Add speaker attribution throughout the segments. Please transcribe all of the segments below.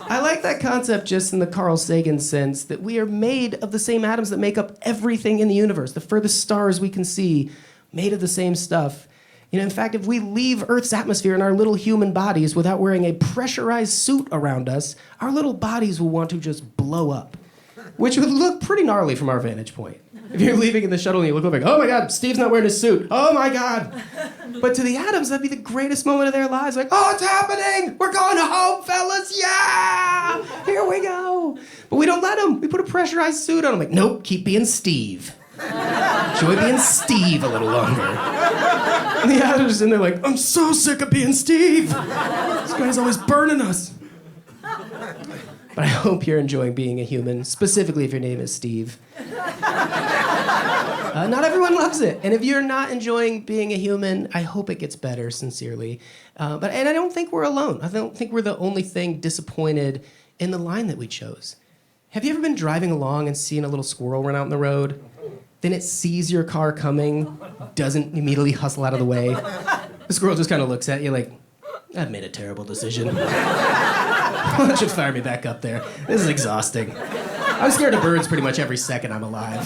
Speaker 1: I like that concept just in the Carl Sagan sense that we are made of the same atoms that make up everything in the universe. The furthest stars we can see, made of the same stuff. You know, in fact, if we leave Earth's atmosphere in our little human bodies without wearing a pressurized suit around us, our little bodies will want to just blow up, which would look pretty gnarly from our vantage point. If you're leaving in the shuttle and you look up like, oh my God, Steve's not wearing his suit. Oh my God. But to the atoms, that'd be the greatest moment of their lives. Like, oh, it's happening. We're going home, fellas. Yeah. Here we go. But we don't let them. We put a pressurized suit on them. Like, nope, keep being Steve. Enjoy being Steve a little longer. And the atoms in there like, I'm so sick of being Steve. This guy's always burning us. But I hope you're enjoying being a human, specifically if your name is Steve. Not everyone loves it. And if you're not enjoying being a human, I hope it gets better, sincerely. And I don't think we're alone. I don't think we're the only thing disappointed in the line that we chose. Have you ever been driving along and seen a little squirrel run out in the road? Then it sees your car coming, doesn't immediately hustle out of the way. The squirrel just kind of looks at you like, I've made a terrible decision. Why don't you fire me back up there? This is exhausting. I'm scared of birds pretty much every second I'm alive.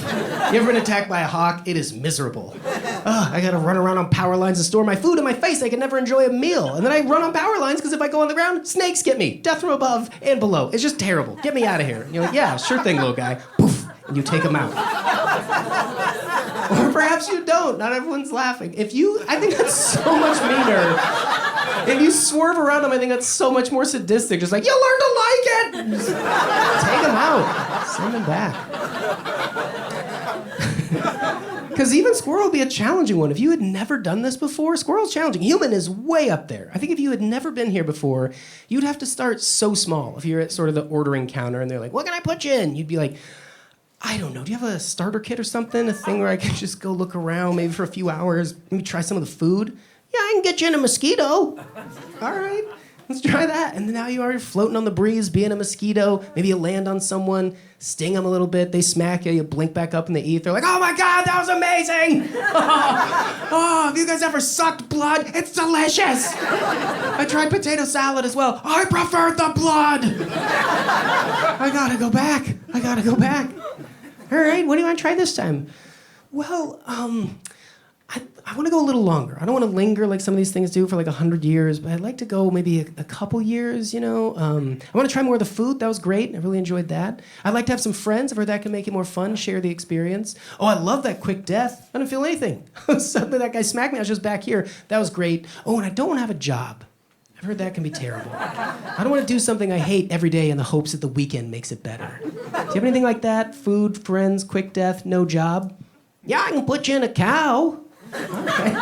Speaker 1: You ever been attacked by a hawk? It is miserable. I gotta run around on power lines and store my food in my face. I can never enjoy a meal. And then I run on power lines because if I go on the ground, snakes get me. Death from above and below. It's just terrible. Get me out of here. And you're like, yeah, sure thing, little guy. Poof. And you take them out. Or perhaps you don't. Not everyone's laughing. I think that's so much meaner. If you swerve around them, I think that's so much more sadistic. Just like, you learn to like it! Just take them out. Send them back. Because even squirrel would be a challenging one. If you had never done this before, squirrel's challenging. Human is way up there. I think if you had never been here before, you'd have to start so small. If you're at sort of the ordering counter and they're like, what can I put you in? You'd be like, I don't know, do you have a starter kit or something? A thing where I can just go look around maybe for a few hours, maybe try some of the food? Yeah, I can get you in a mosquito. All right, let's try that. And then now you are floating on the breeze, being a mosquito. Maybe you land on someone, sting them a little bit, they smack you, you blink back up in the ether, like, oh my God, that was amazing! Oh, have you guys ever sucked blood? It's delicious! I tried potato salad as well. I prefer the blood! I gotta go back. All right, what do you want to try this time? Well, I want to go a little longer. I don't want to linger like some of these things do for like 100 years, but I'd like to go maybe a couple years, you know? I want to try more of the food. That was great. I really enjoyed that. I'd like to have some friends. I've heard that can make it more fun, share the experience. Oh, I love that quick death. I didn't feel anything. Suddenly that guy smacked me. I was just back here. That was great. Oh, and I don't want to have a job. I've heard that can be terrible. I don't want to do something I hate every day in the hopes that the weekend makes it better. Do you have anything like that? Food, friends, quick death, no job? Yeah, I can put you in a cow. Okay.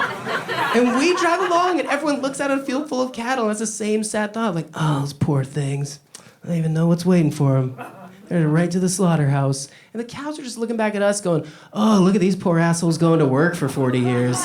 Speaker 1: And we drive along and everyone looks at a field full of cattle and it's the same sad thought. Like, oh, those poor things. I don't even know what's waiting for them. They're right to the slaughterhouse. And the cows are just looking back at us going, oh, look at these poor assholes going to work for 40 years.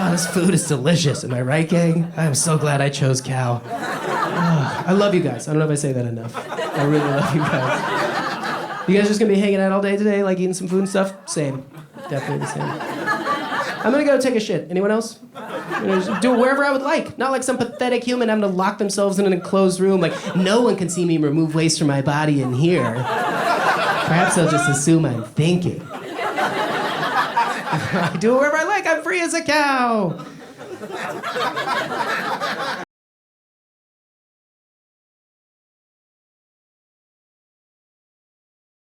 Speaker 1: Oh, this food is delicious. Am I right, gang? I am so glad I chose cow. Oh, I love you guys. I don't know if I say that enough. I really love you guys. You guys just gonna be hanging out all day today, like eating some food and stuff? Same. Definitely the same. I'm gonna go take a shit. Anyone else? I'm gonna just do it wherever I would like. Not like some pathetic human having to lock themselves in an enclosed room. Like, no one can see me remove waste from my body in here. Perhaps they'll just assume I'm thinking. I do it wherever I like. I'm free as a cow.